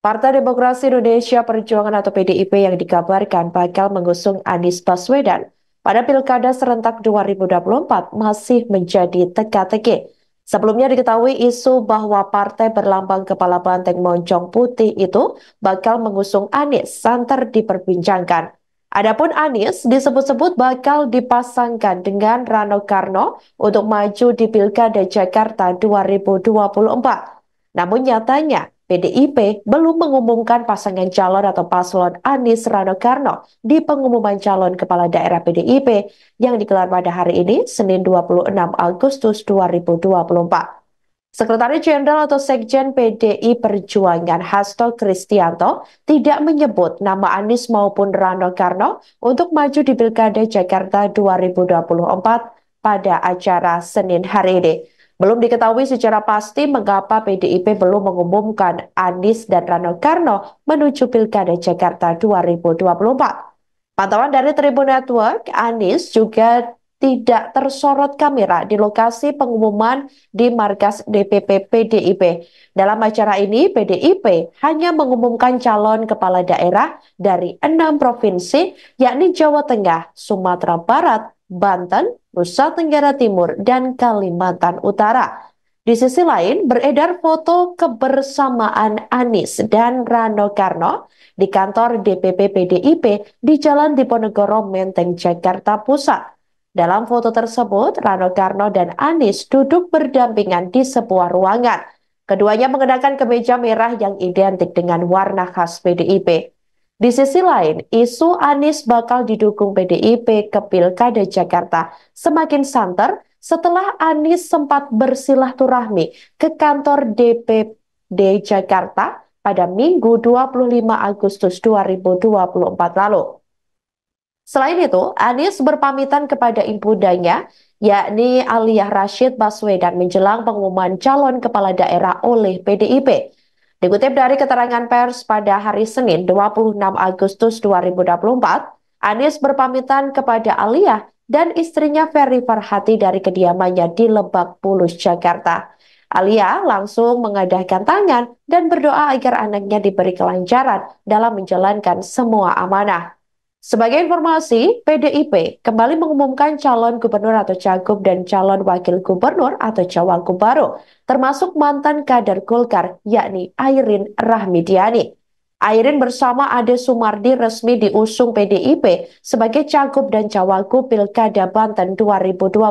Partai Demokrasi Indonesia Perjuangan atau PDIP yang dikabarkan bakal mengusung Anies Baswedan pada Pilkada serentak 2024 masih menjadi teka-teki. Sebelumnya diketahui isu bahwa partai berlambang kepala banteng moncong putih itu bakal mengusung Anies santer diperbincangkan. Adapun Anies disebut-sebut bakal dipasangkan dengan Rano Karno untuk maju di Pilkada Jakarta 2024. Namun nyatanya, PDIP belum mengumumkan pasangan calon atau paslon Anies Rano Karno di pengumuman calon kepala daerah PDIP yang digelar pada hari ini, Senin 26 Agustus 2024. Sekretaris Jenderal atau Sekjen PDI Perjuangan Hasto Kristianto tidak menyebut nama Anies maupun Rano Karno untuk maju di Pilkada Jakarta 2024 pada acara Senin hari ini. Belum diketahui secara pasti mengapa PDIP belum mengumumkan Anies dan Rano Karno menuju Pilkada Jakarta 2024. Pantauan dari Tribun Network, Anies juga tidak tersorot kamera di lokasi pengumuman di markas DPP PDIP. Dalam acara ini, PDIP hanya mengumumkan calon kepala daerah dari 6 provinsi, yakni Jawa Tengah, Sumatera Barat, Banten, Nusa Tenggara Timur, dan Kalimantan Utara. Di sisi lain, beredar foto kebersamaan Anies dan Rano Karno di kantor DPP PDIP di Jalan Diponegoro, Menteng, Jakarta Pusat. Dalam foto tersebut, Rano Karno dan Anies duduk berdampingan di sebuah ruangan. Keduanya mengenakan kemeja merah yang identik dengan warna khas PDIP. Di sisi lain, isu Anies bakal didukung PDIP ke Pilkada Jakarta semakin santer setelah Anies sempat bersilaturahmi ke kantor DPD Jakarta pada Minggu 25 Agustus 2024 lalu. Selain itu, Anies berpamitan kepada ibundanya, yakni Aliyah Rashid Baswedan menjelang pengumuman calon kepala daerah oleh PDIP. Dikutip dari keterangan pers pada hari Senin 26 Agustus 2024, Anies berpamitan kepada Aliyah dan istrinya Ferry Farhati dari kediamannya di Lebak Bulus, Jakarta. Alia langsung mengadahkan tangan dan berdoa agar anaknya diberi kelancaran dalam menjalankan semua amanah. Sebagai informasi, PDIP kembali mengumumkan calon gubernur atau cagup dan calon wakil gubernur atau cawagup baru, termasuk mantan kader Golkar, yakni Airin Rahmidiani. Airin bersama Ade Sumardi resmi diusung PDIP sebagai cagup dan cawagup Pilkada Banten 2024.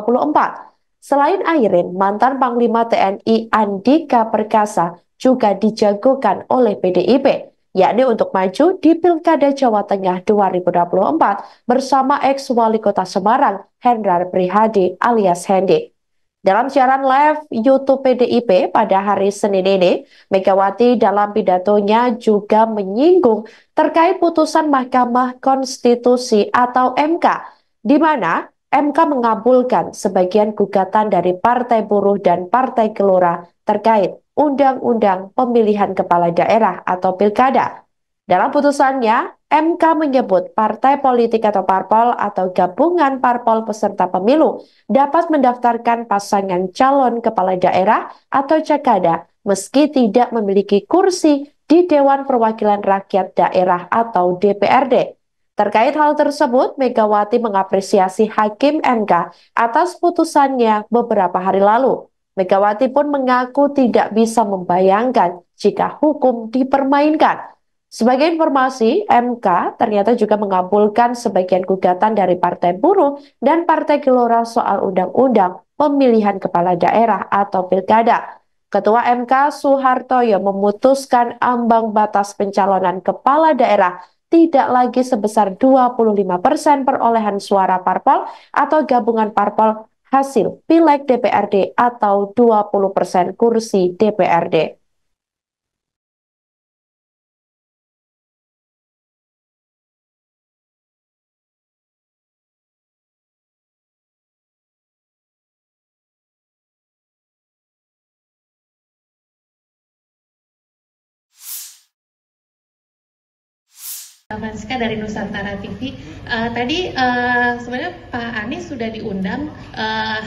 Selain Airin, mantan Panglima TNI Andika Perkasa juga dijagokan oleh PDIP, yakni untuk maju di Pilkada Jawa Tengah 2024 bersama ex-wali kota Semarang, Hendrar Prihadi alias Hendi. Dalam siaran live YouTube PDIP pada hari Senin ini, Megawati dalam pidatonya juga menyinggung terkait putusan Mahkamah Konstitusi atau MK, di mana MK mengabulkan sebagian gugatan dari Partai Buruh dan Partai Gelora terkait Undang-Undang Pemilihan Kepala Daerah atau Pilkada. Dalam putusannya, MK menyebut partai politik atau parpol atau gabungan parpol peserta pemilu dapat mendaftarkan pasangan calon kepala daerah atau cakada meski tidak memiliki kursi di Dewan Perwakilan Rakyat Daerah atau DPRD. Terkait hal tersebut, Megawati mengapresiasi Hakim MK atas putusannya beberapa hari lalu. Megawati pun mengaku tidak bisa membayangkan jika hukum dipermainkan. Sebagai informasi, MK ternyata juga mengabulkan sebagian gugatan dari Partai Buruh dan Partai Gelora soal Undang-Undang Pemilihan Kepala Daerah atau Pilkada. Ketua MK Soehartoyo memutuskan ambang batas pencalonan kepala daerah tidak lagi sebesar 25% perolehan suara parpol atau gabungan parpol hasil Pileg DPRD atau 20% kursi DPRD. Francisca dari Nusantara TV. Sebenarnya Pak Anies sudah diundang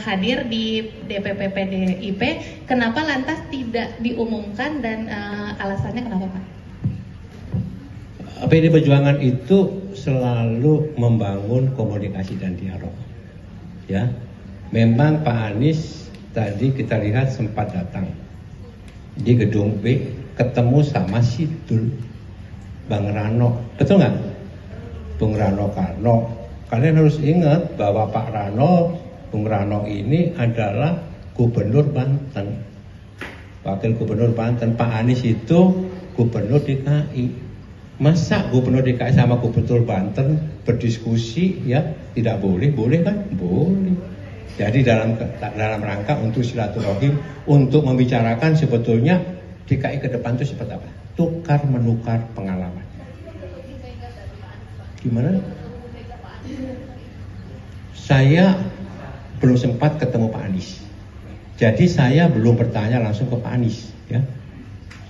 hadir di DPP PDIP. Kenapa lantas tidak diumumkan dan alasannya kenapa Pak? PD Perjuangan itu selalu membangun komunikasi dan dialog. Ya, memang Pak Anies tadi kita lihat sempat datang di gedung B, ketemu sama Sidul, Bang Rano, betul nggak? Bung Rano Karno. Kalian harus ingat bahwa Pak Rano, Bung Rano ini adalah Gubernur Banten, Wakil Gubernur Banten. Pak Anies itu Gubernur DKI. Masa Gubernur DKI sama Gubernur Banten berdiskusi, ya tidak boleh? Boleh kan? Boleh. Jadi dalam rangka untuk silaturahim, untuk membicarakan sebetulnya DKI ke depan itu seperti apa? Tukar menukar pengalaman. Gimana? Saya belum sempat ketemu Pak Anies. Jadi saya belum bertanya langsung ke Pak Anies, ya.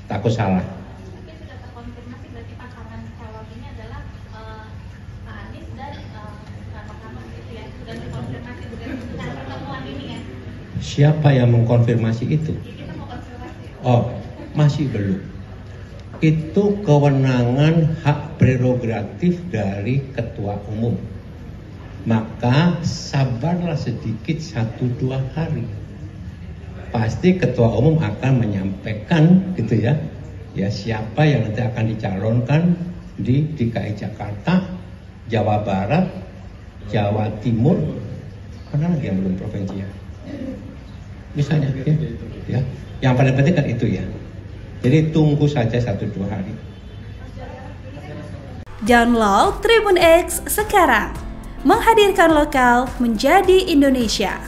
Takut salah. Siapa yang mengkonfirmasi itu? Oh, masih belum. Itu kewenangan hak prerogatif dari ketua umum. Maka sabarlah sedikit 1-2 hari. Pasti ketua umum akan menyampaikan gitu ya. Ya, siapa yang nanti akan dicalonkan di DKI Jakarta, Jawa Barat, Jawa Timur, mana lagi yang belum provinsi ya? Misalnya ya. Yang paling penting kan itu ya. Jadi tunggu saja 1-2 hari. Download Tribun X sekarang, menghadirkan lokal menjadi Indonesia.